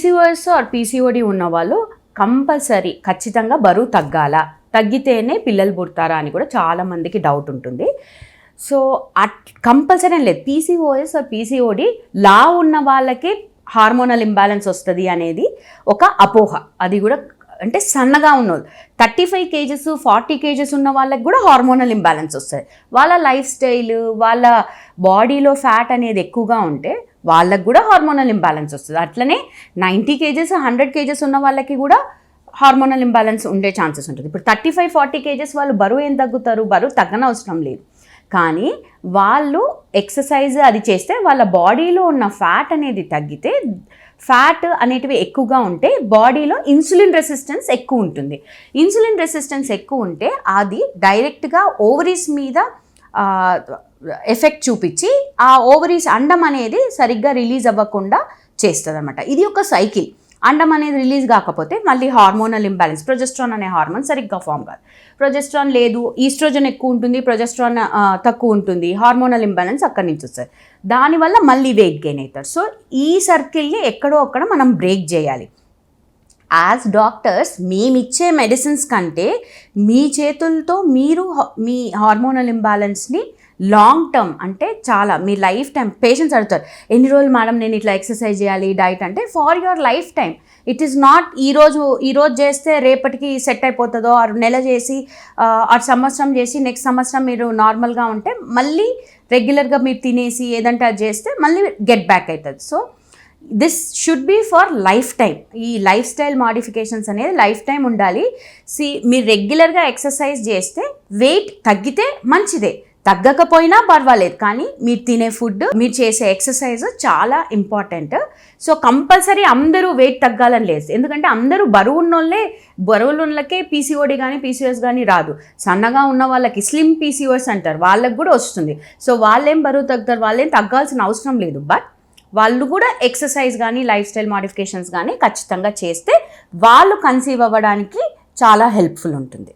PCOS are PCOD ఉన్న వాళ్ళు compulsory ఖచ్చితంగా బరువు తగ్గితేనే పిల్లలు పుడతారా అని కూడా చాలామందికి డౌట్ ఉంటుంది. సో కంపల్సరీ అని లేదు. పీసీఓఎస్ ఆర్ పీసీఓడి లా ఉన్న వాళ్ళకి హార్మోనల్ ఇంబ్యాలెన్స్ వస్తుంది అనేది ఒక అపోహ. అది కూడా అంటే సన్నగా ఉన్నోళ్ళు 35 kgs 40 kgs ఉన్న వాళ్ళకి కూడా హార్మోనల్ ఇంబ్యాలెన్స్ వస్తుంది. వాళ్ళ లైఫ్ స్టైల్, వాళ్ళ బాడీలో ఫ్యాట్ అనేది ఎక్కువగా ఉంటే వాళ్ళకి కూడా హార్మోనల్ ఇంబ్యాలెన్స్ వస్తుంది. అట్లనే 90 kgs 100 kgs ఉన్న వాళ్ళకి కూడా హార్మోనల్ ఇంబ్యాలెన్స్ ఉండే ఛాన్సెస్ ఉంటుంది. ఇప్పుడు 35-40 kgs వాళ్ళు బరువు ఏం తగ్గుతారు? బరువు తగ్గనవసరం లేదు. కానీ వాళ్ళు ఎక్సర్సైజ్ అది చేస్తే వాళ్ళ బాడీలో ఉన్న ఫ్యాట్ అనేది తగ్గితే, ఫ్యాట్ అనేటివి ఎక్కువగా ఉంటే బాడీలో ఇన్సులిన్ రెసిస్టెన్స్ ఎక్కువ ఉంటుంది. ఇన్సులిన్ రెసిస్టెన్స్ ఎక్కువ ఉంటే అది డైరెక్ట్గా ఓవరీస్ మీద ఎఫెక్ట్ చూపించి ఆ ఓవరీస్ అండం అనేది సరిగ్గా రిలీజ్ అవ్వకుండా చేస్తుంది అనమాట. ఇది ఒక సైకిల్. అండం అనేది రిలీజ్ కాకపోతే మళ్ళీ హార్మోనల్ ఇంబ్యాలెన్స్, ప్రొజెస్ట్రాన్ అనే హార్మోన్ సరిగ్గా ఫామ్ కాదు. ప్రొజెస్ట్రాన్ లేదు, ఈస్ట్రోజన్ ఎక్కువ ఉంటుంది, ప్రొజెస్ట్రాన్ తక్కువ ఉంటుంది, హార్మోనల్ ఇంబ్యాలెన్స్ అక్కడి నుంచి వస్తుంది. దానివల్ల మళ్ళీ వెయిట్ గెయిన్ అవుతారు. సో ఈ సర్కిల్ని ఎక్కడో అక్కడ మనం బ్రేక్ చేయాలి. యాజ్ డాక్టర్స్ మేమిచ్చే మెడిసిన్స్ కంటే మీ చేతులతో మీరు మీ హార్మోనల్ ఇంబ్యాలెన్స్ని లాంగ్ టర్మ్ అంటే చాలా మీ లైఫ్ టైం పేషెంట్స్ అడుగుతారు, ఎన్ని రోజులు మేడం నేను ఇట్లా ఎక్సర్సైజ్ చేయాలి డైట్ అంటే, for your life time. It is not ఈరోజు చేస్తే రేపటికి సెట్ అయిపోతుందో, ఆరు నెల చేసి ఆరు సంవత్సరం చేసి నెక్స్ట్ సంవత్సరం మీరు నార్మల్గా ఉంటే మళ్ళీ రెగ్యులర్గా మీరు తినేసి ఏదంటే అది చేస్తే మళ్ళీ గెట్ బ్యాక్ అవుతుంది. So this should be for lifetime. ఈ లైఫ్ స్టైల్ మాడిఫికేషన్స్ అనేది లైఫ్ టైం ఉండాలి. మీరు రెగ్యులర్గా ఎక్సర్సైజ్ చేస్తే వెయిట్ తగ్గితే మంచిదే, తగ్గకపోయినా పర్వాలేదు, కానీ మీరు తినే ఫుడ్, మీరు చేసే ఎక్సర్సైజ్ చాలా ఇంపార్టెంట్. సో కంపల్సరీ అందరూ వెయిట్ తగ్గాలని లేదు. ఎందుకంటే అందరూ బరువులున్నకే పీసీఓడి కానీ పీసీఓఎస్ కానీ రాదు. సన్నగా ఉన్న వాళ్ళకి స్లిమ్ పీసీఓఎస్ అంటారు, వాళ్ళకి కూడా వస్తుంది. సో వాళ్ళేం బరువు తగ్గుతారు, వాళ్ళేం తగ్గాల్సిన అవసరం లేదు. బట్ వాళ్ళు కూడా ఎక్సర్సైజ్ కానీ లైఫ్ స్టైల్ మాడిఫికేషన్స్ కానీ ఖచ్చితంగా చేస్తే వాళ్ళు కన్సీవ్ అవ్వడానికి చాలా హెల్ప్ఫుల్ ఉంటుంది.